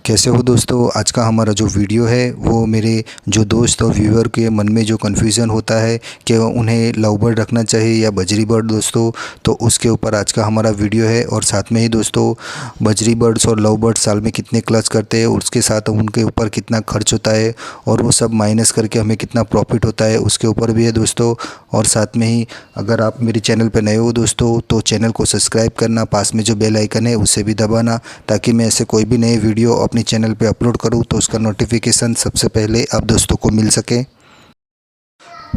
कैसे हो दोस्तों। आज का हमारा जो वीडियो है वो मेरे जो दोस्त और व्यूअर के मन में जो कन्फ्यूज़न होता है कि उन्हें लव बर्ड रखना चाहिए या बजरी बर्ड दोस्तों, तो उसके ऊपर आज का हमारा वीडियो है। और साथ में ही दोस्तों बजरी बर्ड्स और लव बर्ड्स साल में कितने क्लच करते हैं, उसके साथ उनके ऊपर कितना खर्च होता है और वो सब माइनस करके हमें कितना प्रॉफिट होता है उसके ऊपर भी है दोस्तों। और साथ में ही अगर आप मेरे चैनल पर नए हो दोस्तों तो चैनल को सब्सक्राइब करना, पास में जो बेल आइकन है उसे भी दबाना, ताकि मैं ऐसे कोई भी नए वीडियो अपने चैनल पे अपलोड करूँ तो उसका नोटिफिकेशन सबसे पहले आप दोस्तों को मिल सके।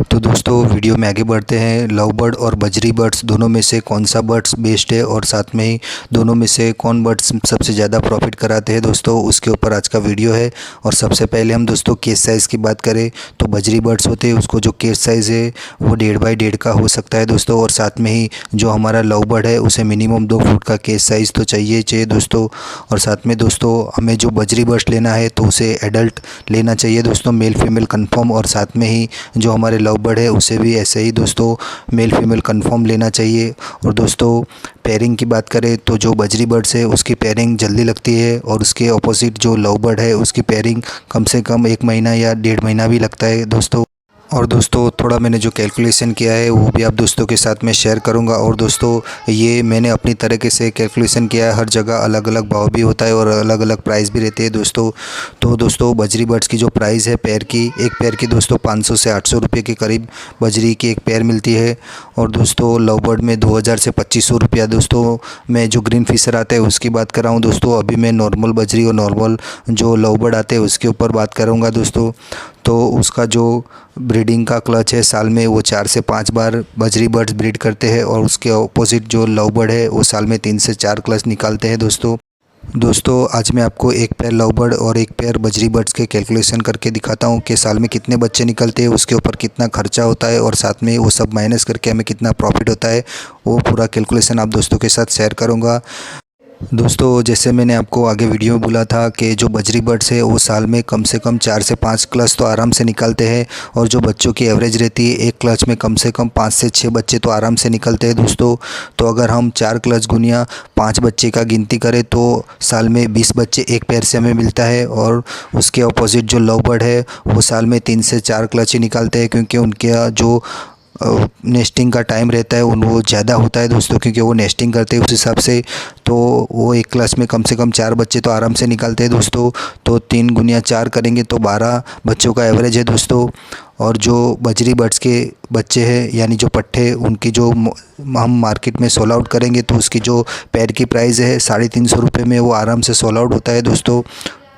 तो दोस्तों वीडियो में आगे बढ़ते हैं। लव बर्ड और बजरी बर्ड्स दोनों में से कौन सा बर्ड्स बेस्ट है और साथ में ही दोनों में से कौन बर्ड्स सबसे ज़्यादा प्रॉफिट कराते हैं दोस्तों, उसके ऊपर आज का वीडियो है। और सबसे पहले हम दोस्तों केज साइज़ की बात करें तो बजरी बर्ड्स होते हैं उसको जो केज साइज़ है वो 1.5 बाई 1.5 का हो सकता है दोस्तों। और साथ में ही जो हमारा लव बर्ड है उसे मिनिमम 2 फुट का केज साइज़ तो चाहिए दोस्तों। और साथ में दोस्तों हमें जो बजरी बर्ड्स लेना है तो उसे एडल्ट लेना चाहिए दोस्तों, मेल फीमेल कन्फर्म। और साथ में ही जो हमारे लव बर्ड है उसे भी ऐसे ही दोस्तों मेल फीमेल कंफर्म लेना चाहिए। और दोस्तों पेयरिंग की बात करें तो जो बजरी बर्ड्स है उसकी पेयरिंग जल्दी लगती है और उसके ऑपोजिट जो लव बर्ड है उसकी पेयरिंग कम से कम 1 महीना या 1.5 महीना भी लगता है दोस्तों। और दोस्तों थोड़ा मैंने जो कैलकुलेशन किया है वो भी आप दोस्तों के साथ में शेयर करूंगा। और दोस्तों ये मैंने अपनी तरीके से कैलकुलेशन किया है, हर जगह अलग अलग भाव भी होता है और अलग अलग प्राइस भी रहती है दोस्तों। तो दोस्तों बजरी बर्ड्स की जो प्राइस है पेयर की, एक पेयर की दोस्तों 500 से 800 रुपये के करीब बजरी की एक पेयर मिलती है। और दोस्तों लव बर्ड में 2000 से 2500 रुपया दोस्तों। मैं जो ग्रीन फिशर आता है उसकी बात कर रहा हूँ दोस्तों, अभी मैं नॉर्मल बजरी और नॉर्मल जो लव बर्ड आते हैं उसके ऊपर बात करूँगा दोस्तों। तो उसका जो ब्रीडिंग का क्लच है साल में वो 4 से 5 बार बजरी बर्ड्स ब्रीड करते हैं और उसके ऑपोजिट जो लव बर्ड है वो साल में 3 से 4 क्लच निकालते हैं दोस्तों आज मैं आपको एक पेयर लव बर्ड और एक पेयर बजरी बर्ड्स के कैलकुलेशन करके दिखाता हूँ कि साल में कितने बच्चे निकलते हैं, उसके ऊपर कितना खर्चा होता है और साथ में वो सब माइनस करके हमें कितना प्रॉफिट होता है, वो पूरा कैलकुलेशन आप दोस्तों के साथ शेयर करूँगा। दोस्तों जैसे मैंने आपको आगे वीडियो में बोला था कि जो बजरी बर्ड्स है वो साल में कम से कम 4 से 5 क्लच तो आराम से निकलते हैं और जो बच्चों की एवरेज रहती है एक क्लच में कम से कम 5 से 6 बच्चे तो आराम से निकलते हैं दोस्तों। तो अगर हम 4 क्लच गुनिया 5 बच्चे का गिनती करें तो साल में 20 बच्चे एक पेयर से हमें मिलता है। और उसके अपोजिट जो लव बर्ड है वो साल में 3 से 4 क्लच ही निकालते हैं, क्योंकि उनके जो नेस्टिंग का टाइम रहता है वो ज़्यादा होता है दोस्तों, क्योंकि वो नेस्टिंग करते हैं उस हिसाब से। तो वो एक क्लास में कम से कम 4 बच्चे तो आराम से निकालते हैं दोस्तों। तो 3 गुनिया 4 करेंगे तो 12 बच्चों का एवरेज है दोस्तों। और जो बजरी बर्ड्स के बच्चे हैं यानी जो पट्टे उनकी जो हम मार्केट में सोल आउट करेंगे तो उसकी जो पेयर की प्राइस है 350 रुपये में वो आराम से सोल आउट होता है दोस्तों।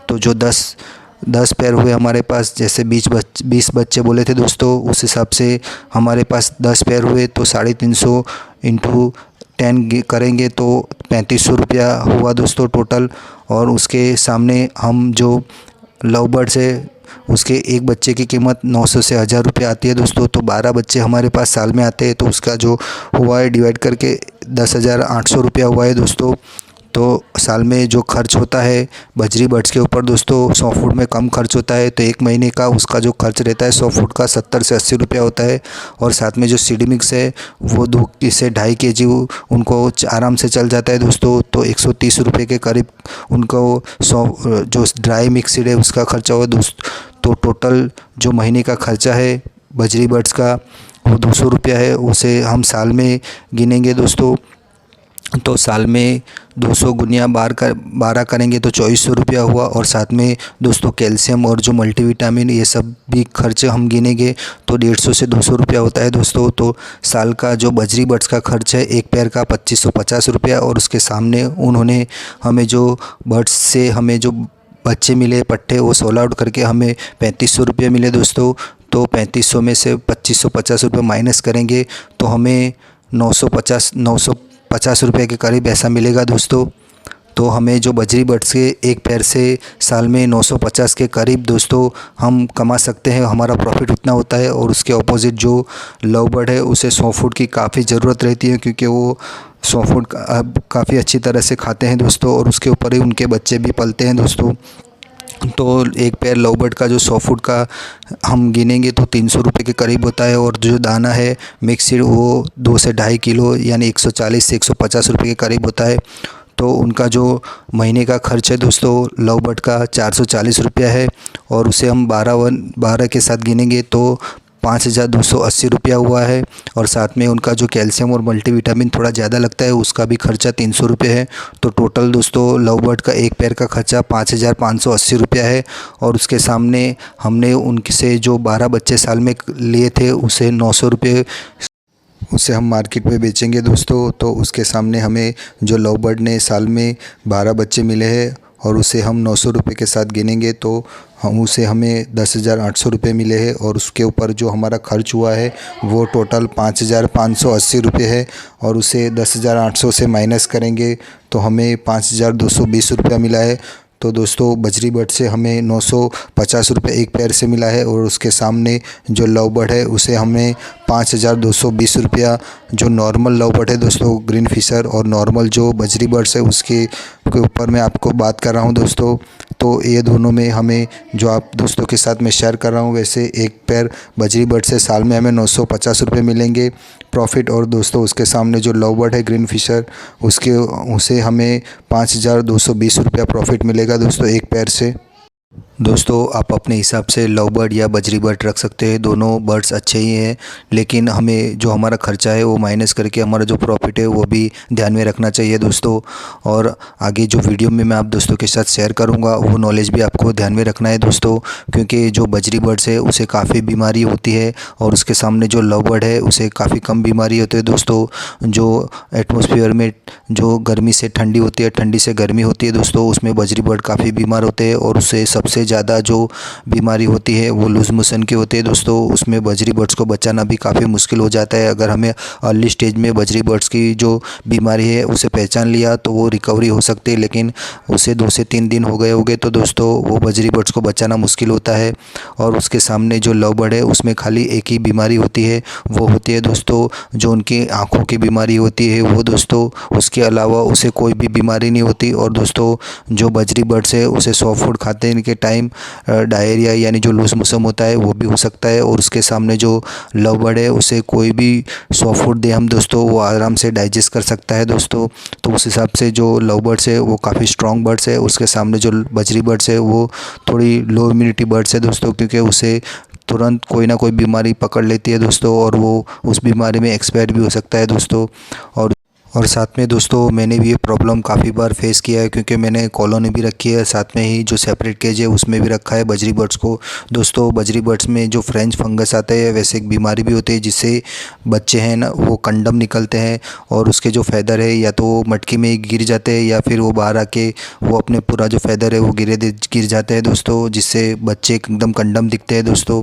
तो जो 10 पेयर हुए हमारे पास, जैसे 20 बच्चे बोले थे दोस्तों, उस हिसाब से हमारे पास 10 पेयर हुए तो 350 इंटू 10 करेंगे तो 3500 रुपया हुआ दोस्तों टोटल। और उसके सामने हम जो लव बर्ड्स है उसके एक बच्चे की कीमत 900 से 1000 रुपये आती है दोस्तों। तो 12 बच्चे हमारे पास साल में आते हैं तो उसका जो हुआ है डिवाइड करके 10,800 रुपया हुआ है दोस्तों। तो साल में जो खर्च होता है बजरी बर्ड्स के ऊपर दोस्तों 100 फुट में कम खर्च होता है, तो एक महीने का उसका जो खर्च रहता है 100 फुट का 70 से 80 रुपया होता है। और साथ में जो सीडी मिक्स है वो 2 से 2.5 केजी उनको आराम से चल जाता है दोस्तों। तो 130 रुपये के करीब उनको 100 जो ड्राई मिक्स सीड है उसका खर्चा हुआ दोस्त। तो टोटल जो महीने का खर्चा है बजरी बर्ड्स का वो 200 रुपया है, उसे हम साल में गिनेंगे दोस्तों। तो साल में 200 गुनिया 12 करेंगे तो 2400 रुपया हुआ। और साथ में दोस्तों कैल्शियम और जो मल्टीविटामिन ये सब भी खर्च हम गिनेंगे तो 150 से 200 रुपया होता है दोस्तों। तो साल का जो बजरी बर्ड्स का खर्च है एक पेयर का 2550 रुपया। और उसके सामने उन्होंने हमें जो बर्ड्स से हमें जो बच्चे मिले पट्टे वो सोल आउट करके हमें 3500 रुपये मिले दोस्तों। तो 3500 में से 2550 रुपये माइनस करेंगे तो हमें 950 रुपये के करीब ऐसा मिलेगा दोस्तों। तो हमें जो बजरी बर्ड्स के एक पेयर से साल में 950 के करीब दोस्तों हम कमा सकते हैं, हमारा प्रॉफिट उतना होता है। और उसके ऑपोजिट जो लव बर्ड है उसे 100 फुट की काफ़ी ज़रूरत रहती है, क्योंकि वो 100 फुट काफ़ी अच्छी तरह से खाते हैं दोस्तों और उसके ऊपर ही उनके बच्चे भी पलते हैं दोस्तों। तो एक पेयर लव बर्ड का जो 100 फुट का हम गिनेंगे तो 300 रुपये के करीब होता है। और जो दाना है मिक्स सीड वो 2 से 2.5 किलो यानी 140 से 150 रुपये के करीब होता है। तो उनका जो महीने का खर्च है दोस्तों लव बर्ड का 440 रुपया है, और उसे हम 12 के साथ गिनेंगे तो 5280 रुपया हुआ है। और साथ में उनका जो कैल्शियम और मल्टीविटामिन थोड़ा ज़्यादा लगता है उसका भी खर्चा 300 रुपये है। तो टोटल दोस्तों लव बर्ड का एक पेयर का खर्चा 5580 रुपया है। और उसके सामने हमने उनसे जो 12 बच्चे साल में लिए थे उसे 900 रुपये उसे हम मार्केट में बेचेंगे दोस्तों। तो उसके सामने हमें जो लव बर्ड ने साल में 12 बच्चे मिले हैं और उसे हम 900 रुपये के साथ गिनेंगे तो हमें 10,800 रुपये मिले हैं। और उसके ऊपर जो हमारा खर्च हुआ है वो टोटल 5,580 रुपये है। और उसे 10,800 से माइनस करेंगे तो हमें 5,220 रुपया मिला है। तो दोस्तों बजरी बर्ड से हमें 950 रुपये एक पेयर से मिला है। और उसके सामने जो लव बर्ड है उसे हमें 5,220 रुपया जो नॉर्मल लव बर्ड है दोस्तों ग्रीन फिशर, और नॉर्मल जो बजरी बर्ड्स है उसके ऊपर मैं आपको बात कर रहा हूं दोस्तों। तो ये दोनों में हमें जो आप दोस्तों के साथ मैं शेयर कर रहा हूं, वैसे एक पेयर बजरी बर्ड से साल में हमें 950 रुपये मिलेंगे प्रॉफिट। और दोस्तों उसके सामने जो लव बर्ड है ग्रीन फिशर उसे हमें 5,220 रुपया प्रॉफिट मिलेगा दोस्तों एक पेयर से। दोस्तों आप अपने हिसाब से लव बर्ड या बजरी बर्ड रख सकते हैं, दोनों बर्ड्स अच्छे ही हैं, लेकिन हमें जो हमारा खर्चा है वो माइनस करके हमारा जो प्रॉफिट है वो भी ध्यान में रखना चाहिए दोस्तों। और आगे जो वीडियो में मैं आप दोस्तों के साथ शेयर करूंगा वो नॉलेज भी आपको ध्यान में रखना है दोस्तों, क्योंकि जो बजरी बर्ड्स है उसे काफ़ी बीमारी होती है और उसके सामने जो लव बर्ड है उसे काफ़ी कम बीमारी होती है दोस्तों। जो एटमॉस्फेयर में जो गर्मी से ठंडी होती है, ठंडी से गर्मी होती है दोस्तों, उसमें बजरी बर्ड काफ़ी बीमार होते हैं। और उससे सबसे ज़्यादा जो बीमारी होती है वो लूज़ मोशन की होती है दोस्तों। उसमें बजरी बर्ड्स को बचाना भी काफ़ी मुश्किल हो जाता है। अगर हमें अर्ली स्टेज में बजरी बर्ड्स की जो बीमारी है उसे पहचान लिया तो वो रिकवरी हो सकती है, लेकिन उसे 2 से 3 दिन हो गए होंगे तो दोस्तों वो बजरी बर्ड्स को बचाना मुश्किल होता है। और उसके सामने जो लव बर्ड है उसमें खाली एक ही बीमारी होती है, वो होती है दोस्तों जो उनकी आँखों की बीमारी होती है वो दोस्तों। उसके अलावा उसे कोई भी बीमारी नहीं होती। और दोस्तों जो बजरी बर्ड्स है उसे सॉफ्ट फूड खाते के टाइम डायरिया यानी जो लूज मोशन होता है वो भी हो सकता है। और उसके सामने जो लव बर्ड है उसे कोई भी सॉफ्ट फूड दे हम दोस्तों वो आराम से डाइजेस्ट कर सकता है दोस्तों। तो उस हिसाब से जो लव बर्ड्स है वो काफ़ी स्ट्रॉन्ग बर्ड्स है। उसके सामने जो बजरी बर्ड्स है वो थोड़ी लो इम्यूनिटी बर्ड्स है दोस्तों, क्योंकि उसे तुरंत कोई ना कोई बीमारी पकड़ लेती है दोस्तों और वो उस बीमारी में एक्सपायर भी हो सकता है दोस्तों। और साथ में दोस्तों मैंने भी ये प्रॉब्लम काफ़ी बार फेस किया है, क्योंकि मैंने कॉलोनी भी रखी है, साथ में ही जो सेपरेट केज है उसमें भी रखा है बजरी बर्ड्स को दोस्तों। बजरी बर्ड्स में जो फ्रेंच फंगस आता है वैसे एक बीमारी भी होती है जिससे बच्चे हैं ना वो कंडम निकलते हैं और उसके जो फैदर है या तो वो मटकी में ही गिर जाते हैं या फिर वो बाहर आके वो अपने पूरा जो फैदर है वो गिर जाते हैं दोस्तों, जिससे बच्चे एकदम कंडम दिखते हैं दोस्तों।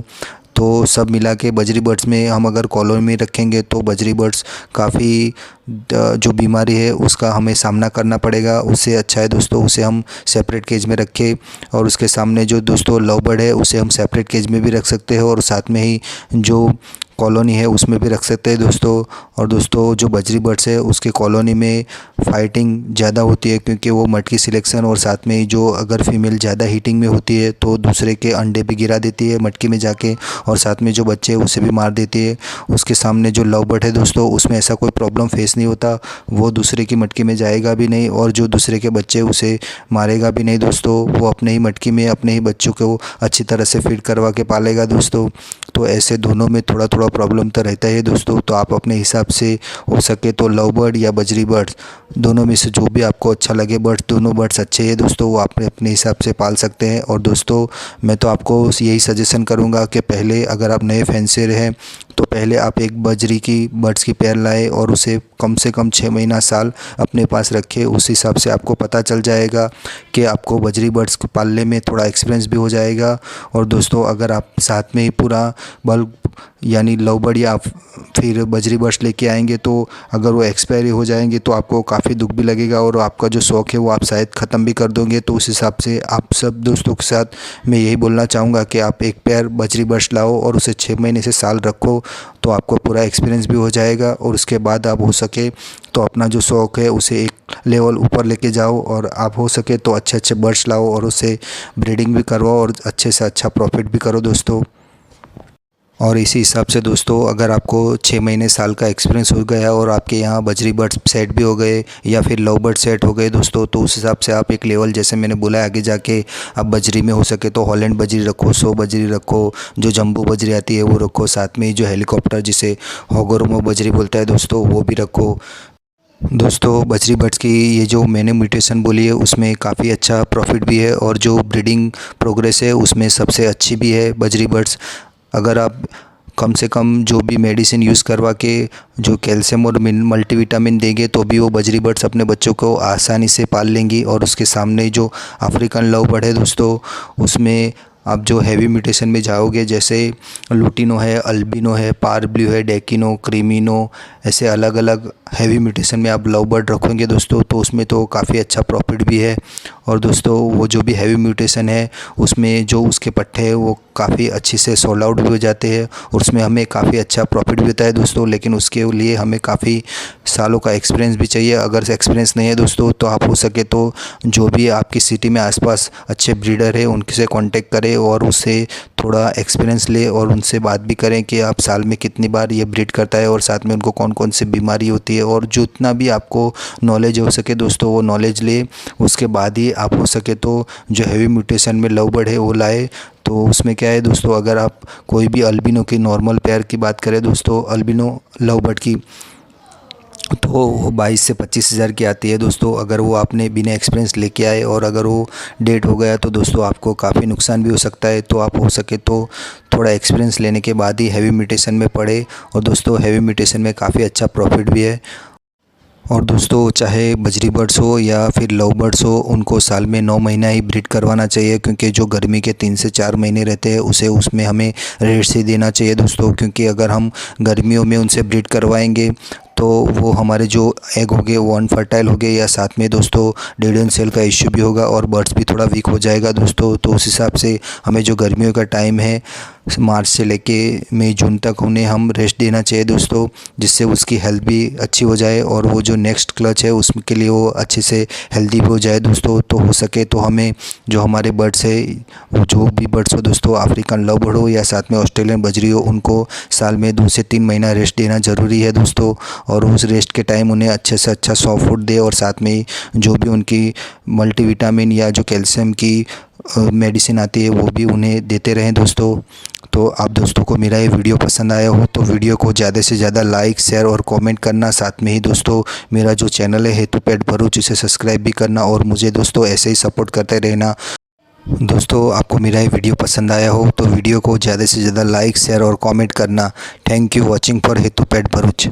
तो सब मिला के बजरी बर्ड्स में हम अगर कॉलोनी में रखेंगे तो बजरी बर्ड्स काफ़ी जो बीमारी है उसका हमें सामना करना पड़ेगा। उससे अच्छा है दोस्तों उसे हम सेपरेट केज में रखें। और उसके सामने जो दोस्तों लव बर्ड है उसे हम सेपरेट केज में भी रख सकते हैं और साथ में ही जो कॉलोनी है उसमें भी रख सकते हैं दोस्तों। और दोस्तों जो बजरी बर्ड्स है उसके कॉलोनी में फाइटिंग ज़्यादा होती है, क्योंकि वो मटकी सिलेक्शन और साथ में ही जो अगर फीमेल ज़्यादा हीटिंग में होती है तो दूसरे के अंडे भी गिरा देती है मटकी में जाके, और साथ में जो बच्चे हैं उसे भी मार देती है। उसके सामने जो लव बर्ड है दोस्तों उसमें ऐसा कोई प्रॉब्लम फेस नहीं होता, वो दूसरे की मटकी में जाएगा भी नहीं और जो दूसरे के बच्चे उसे मारेगा भी नहीं दोस्तों। वो अपने ही मटकी में अपने ही बच्चों को अच्छी तरह से फीड करवा के पालेगा दोस्तों। तो ऐसे दोनों में थोड़ा थोड़ा प्रॉब्लम तो रहता है दोस्तों। तो आप अपने हिसाब से हो सके तो लव बर्ड या बजरी बर्ड्स दोनों में से जो भी आपको अच्छा लगे बर्ड्स, दोनों बर्ड्स अच्छे हैं दोस्तों, वो आप अपने हिसाब से पाल सकते हैं। और दोस्तों मैं तो आपको यही सजेशन करूंगा कि पहले अगर आप नए फैंसर हैं तो पहले आप एक बजरी की बर्ड्स की पेयर लाएं और उसे कम से कम 6 महीना साल अपने पास रखें। उस हिसाब से आपको पता चल जाएगा कि आपको बजरी बर्ड्स को पालने में थोड़ा एक्सपीरियंस भी हो जाएगा। और दोस्तों अगर आप साथ में ही पूरा बल्क यानी लव बर्ड या फिर बजरी बर्ड्स लेके आएंगे तो अगर वो एक्सपायरी हो जाएंगे तो आपको काफ़ी दुख भी लगेगा और आपका जो शौक़ है वो आप शायद ख़त्म भी कर दोगे। तो उस हिसाब से आप सब दोस्तों के साथ मैं यही बोलना चाहूँगा कि आप एक पेयर बजरी बर्ड्स लाओ और उसे 6 महीने से साल रखो, तो आपको पूरा एक्सपीरियंस भी हो जाएगा। और उसके बाद आप हो सके तो अपना जो शौक़ है उसे एक लेवल ऊपर लेके जाओ और आप हो सके तो अच्छे अच्छे बर्ड्स लाओ और उसे ब्रीडिंग भी करवाओ और अच्छे से अच्छा प्रॉफिट भी करो दोस्तों। और इसी हिसाब से दोस्तों अगर आपको 6 महीने साल का एक्सपीरियंस हो गया और आपके यहाँ बजरी बर्ड सेट भी हो गए या फिर लव बर्ड सेट हो गए दोस्तों, तो उस हिसाब से आप एक लेवल, जैसे मैंने बोला है, आगे जाके आप बजरी में हो सके तो हॉलैंड बजरी रखो, 100 बजरी रखो, जो जंबू बजरी आती है वो रखो, साथ में जो हेलीकॉप्टर जिसे होगोरोमो बजरी बोलता है दोस्तों वो भी रखो। दोस्तों बजरी बर्ड्स की ये जो मैंने म्यूटेशन बोली है उसमें काफ़ी अच्छा प्रॉफिट भी है और जो ब्रीडिंग प्रोग्रेस है उसमें सबसे अच्छी भी है बजरी बर्ड्स। अगर आप कम से कम जो भी मेडिसिन यूज़ करवा के जो कैल्शियम और मल्टीविटामिन देंगे तो भी वो बजरी बर्ड्स अपने बच्चों को आसानी से पाल लेंगी। और उसके सामने जो अफ्रीकन लव बर्ड है दोस्तों, उसमें आप जो हैवी म्यूटेशन में जाओगे, जैसे लुटिनो है, अल्बिनो है, पार ब्लू है, डेकिनो, क्रीमिनो, ऐसे अलग अलग हैवी म्यूटेशन में आप लव बर्ड रखोगे दोस्तों, तो उसमें तो काफ़ी अच्छा प्रॉफिट भी है। और दोस्तों वो जो भी हैवी म्यूटेशन है उसमें जो उसके पट्टे हैं वो काफ़ी अच्छे से सोल्ड आउट भी हो जाते हैं और उसमें हमें काफ़ी अच्छा प्रॉफिट भी होता है दोस्तों। लेकिन उसके लिए हमें काफ़ी सालों का एक्सपीरियंस भी चाहिए। अगर एक्सपीरियंस नहीं है दोस्तों तो आप हो सके तो जो भी आपकी सिटी में आसपास अच्छे ब्रीडर है उनसे कांटेक्ट करें और उससे थोड़ा एक्सपीरियंस ले और उनसे बात भी करें कि आप साल में कितनी बार ये ब्रीड करता है और साथ में उनको कौन कौन सी बीमारी होती है, और जितना भी आपको नॉलेज हो सके दोस्तों वो नॉलेज ले। उसके बाद ही आप हो सके तो जो हैवी म्यूटेशन में लव बर्ड है वो लाए। तो उसमें क्या है दोस्तों, अगर आप कोई भी अल्बिनो की नॉर्मल पेयर की बात करें दोस्तों, अल्बिनो लव बर्ड की, तो वो 22 से 25 हज़ार की आती है दोस्तों। अगर वो आपने बिना एक्सपीरियंस लेके आए और अगर वो डेट हो गया तो दोस्तों आपको काफ़ी नुकसान भी हो सकता है। तो आप हो सके तो थोड़ा एक्सपीरियंस लेने के बाद ही हैवी म्यूटेशन में पड़े। और दोस्तों हैवी म्यूटेशन में काफ़ी अच्छा प्रॉफिट भी है। और दोस्तों चाहे बजरी बर्ड्स हो या फिर लव बर्ड्स हो, उनको साल में 9 महीना ही ब्रीड करवाना चाहिए, क्योंकि जो गर्मी के 3 से 4 महीने रहते हैं उसे उसमें हमें रेस्ट ही देना चाहिए दोस्तों। क्योंकि अगर हम गर्मियों में उनसे ब्रीड करवाएंगे तो वो हमारे जो एग हो गए वो अनफर्टाइल हो गए, या साथ में दोस्तों डेड सेल का इश्यू भी होगा और बर्ड्स भी थोड़ा वीक हो जाएगा दोस्तों। तो उस हिसाब से हमें जो गर्मियों का टाइम है मार्च से लेके मई जून तक उन्हें हम रेस्ट देना चाहिए दोस्तों, जिससे उसकी हेल्थ भी अच्छी हो जाए और वो जो नेक्स्ट क्लच है उसके लिए वो अच्छे से हेल्दी भी हो जाए दोस्तों। तो हो सके तो हमें जो हमारे बर्ड्स है, वो जो भी बर्ड्स हो दोस्तों, अफ्रीकन लव बर्ड हो या साथ में ऑस्ट्रेलियन बजरी हो, उनको साल में 2 से 3 महीना रेस्ट देना ज़रूरी है दोस्तों। और उस रेस्ट के टाइम उन्हें अच्छे से अच्छा सॉफ्ट फूड दे और साथ में जो भी उनकी मल्टीविटामिन या जो कैल्शियम की मेडिसिन आती है वो भी उन्हें देते रहें दोस्तों। तो आप दोस्तों को मेरा ये वीडियो पसंद आया हो तो वीडियो को ज़्यादा से ज़्यादा लाइक, शेयर और कमेंट करना। साथ में ही दोस्तों मेरा जो चैनल है हेतु पेट भरूच, इसे सब्सक्राइब भी करना और मुझे दोस्तों ऐसे ही सपोर्ट करते रहना। दोस्तों आपको मेरा ये वीडियो पसंद आया हो तो वीडियो को ज़्यादा से ज़्यादा लाइक, शेयर और कमेंट करना। थैंक यू वॉचिंग फॉर हेतु पेट भरूच।